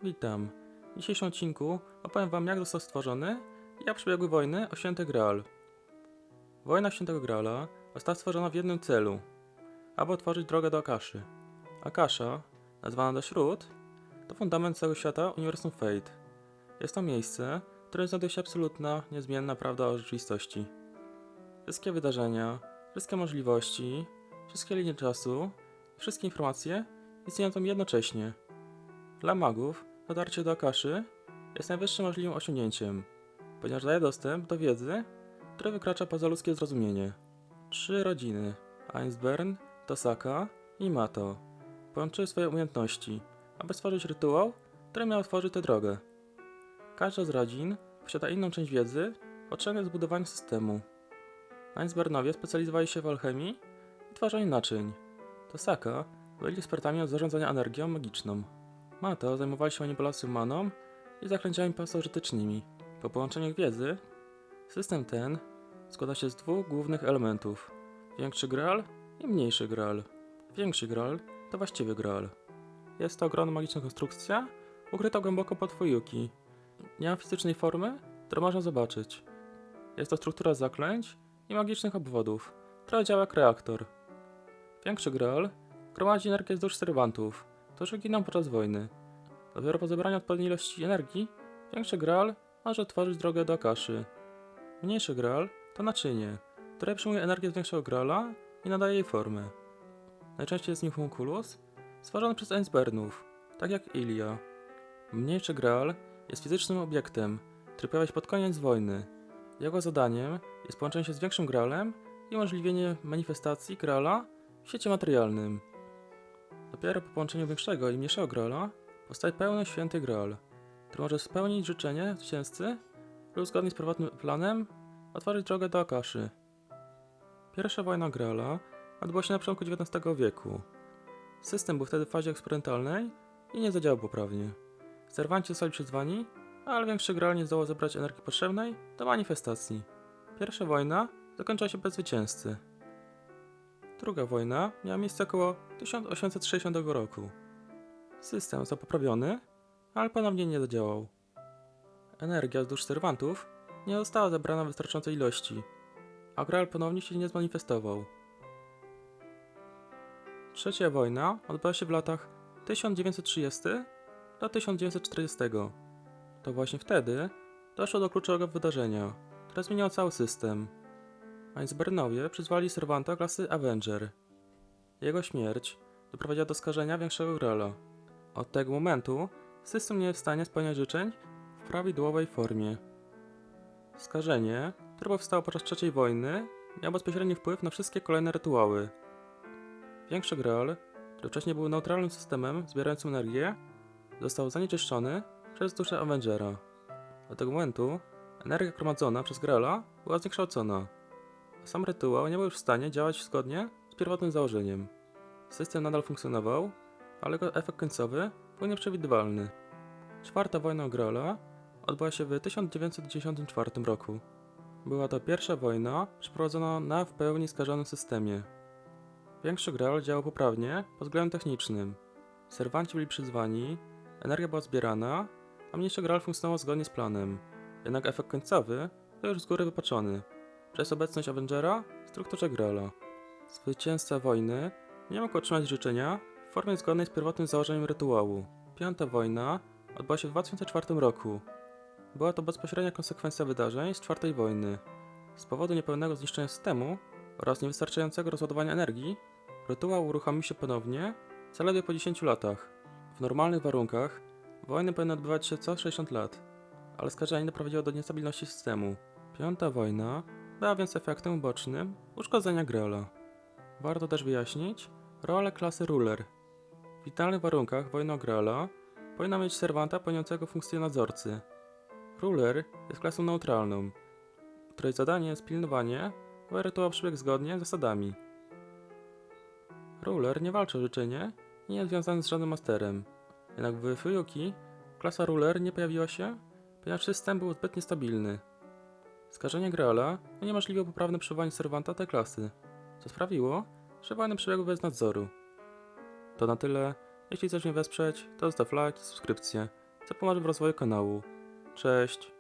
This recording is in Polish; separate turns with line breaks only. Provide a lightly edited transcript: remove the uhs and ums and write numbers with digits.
Witam. W dzisiejszym odcinku opowiem wam, jak został stworzony i jak przebiegły wojny o Święty Graal. Wojna Świętego Graala została stworzona w jednym celu, aby otworzyć drogę do Akaszy. Akasha, nazwana też Ród, to fundament całego świata uniwersum Fate. Jest to miejsce, w którym znajduje się absolutna, niezmienna prawda o rzeczywistości. Wszystkie wydarzenia, wszystkie możliwości, wszystkie linie czasu i wszystkie informacje istnieją tam jednocześnie. Dla magów dotarcie do Akaszy jest najwyższym możliwym osiągnięciem, ponieważ daje dostęp do wiedzy, która wykracza poza ludzkie zrozumienie. 3 rodziny, Ainsburn, Tosaka i Mato, połączyły swoje umiejętności, aby stworzyć rytuał, który miał otworzyć tę drogę. Każda z rodzin posiada inną część wiedzy potrzebnej do zbudowania systemu. Ainsburnowie specjalizowali się w alchemii i tworzeniu naczyń. Tosaka byli ekspertami od zarządzania energią magiczną. Mato zajmowali się manipulacją maną i zaklęciami pasożytycznymi. Po połączeniu wiedzy, system ten składa się z dwóch głównych elementów: większy Graal i mniejszy Graal. Większy Graal to właściwy Graal. Jest to ogromna magiczna konstrukcja, ukryta głęboko pod Fuyuki. Nie ma fizycznej formy, którą można zobaczyć. Jest to struktura zaklęć i magicznych obwodów, która działa jak reaktor. Większy Graal gromadzi energię wzdłuż serwantów, którzy giną podczas wojny. Dopiero po zebraniu odpowiedniej ilości energii, większy Graal może otworzyć drogę do Akaszy. Mniejszy Graal to naczynie, które przyjmuje energię z większego Graala i nadaje jej formę. Najczęściej jest nim homunculus, stworzony przez Ainsburnów, tak jak Ilia. Mniejszy Graal jest fizycznym obiektem, który pojawia się pod koniec wojny. Jego zadaniem jest połączenie się z większym Graalem i umożliwienie manifestacji Graala w świecie materialnym. Dopiero po połączeniu większego i mniejszego Graala powstaje pełny święty Graal, który może spełnić życzenie zwycięzcy lub zgodnie z pierwotnym planem otworzyć drogę do Akaszy. Pierwsza wojna Graala odbyła się na początku XIX wieku. System był wtedy w fazie eksperymentalnej i nie zadziałał poprawnie. Serwanci zostali przyzwani, ale większy Graal nie zdołał zebrać energii potrzebnej do manifestacji. Pierwsza wojna zakończyła się bez zwycięzcy. Druga wojna miała miejsce około 1860 roku. System został poprawiony, ale ponownie nie zadziałał. Energia wzdłuż serwantów nie została zebrana w wystarczającej ilości, a Graal ponownie się nie zmanifestował. Trzecia wojna odbyła się w latach 1930 do 1940. To właśnie wtedy doszło do kluczowego wydarzenia, które zmieniło cały system. Ainsburnowie przyzwali serwanta klasy Avenger. Jego śmierć doprowadziła do skażenia większego Graala. Od tego momentu system nie jest w stanie spełniać życzeń w prawidłowej formie. Skażenie, które powstało podczas III wojny, miało bezpośredni wpływ na wszystkie kolejne rytuały. Większy Graal, który wcześniej był neutralnym systemem zbierającym energię, został zanieczyszczony przez duszę Avengera. Od tego momentu energia gromadzona przez Graala była zniekształcona, a sam rytuał nie był już w stanie działać zgodnie z pierwotnym założeniem. System nadal funkcjonował, ale jego efekt końcowy był nieprzewidywalny. Czwarta wojna Graala odbyła się w 1994 roku. Była to pierwsza wojna przeprowadzona na w pełni skażonym systemie. Większy Graal działał poprawnie pod względem technicznym. Serwanci byli przyzwani, energia była zbierana, a mniejszy Graal funkcjonował zgodnie z planem. Jednak efekt końcowy był już z góry wypaczony przez obecność Avengera w strukturze Graala. Zwycięzca wojny nie mógł otrzymać życzenia w formie zgodnej z pierwotnym założeniem rytuału. Piąta wojna odbyła się w 2004 roku. Była to bezpośrednia konsekwencja wydarzeń z czwartej wojny. Z powodu niepełnego zniszczenia systemu oraz niewystarczającego rozładowania energii, rytuał uruchomił się ponownie zaledwie po 10 latach. W normalnych warunkach wojny powinny odbywać się co 60 lat, ale skażenie doprowadziło do niestabilności systemu. Piąta wojna była więc efektem ubocznym uszkodzenia Graala. Warto też wyjaśnić rolę klasy Ruler. W idealnych warunkach wojna o Graala powinna mieć serwanta pełniącego funkcję nadzorcy. Ruler jest klasą neutralną, której zadanie jest pilnowanie, by rytuał przebiegł zgodnie z zasadami. Ruler nie walczy o życzenie i nie jest związany z żadnym masterem. Jednak w Fuyuki klasa Ruler nie pojawiła się, ponieważ system był zbyt niestabilny. Skażenie Graala uniemożliwiło poprawne przebywanie serwanta tej klasy, co sprawiło, że wojny przebiegły bez nadzoru. To na tyle. Jeśli chcesz mnie wesprzeć, to zostaw like i subskrypcję. co pomoże w rozwoju kanału. Cześć!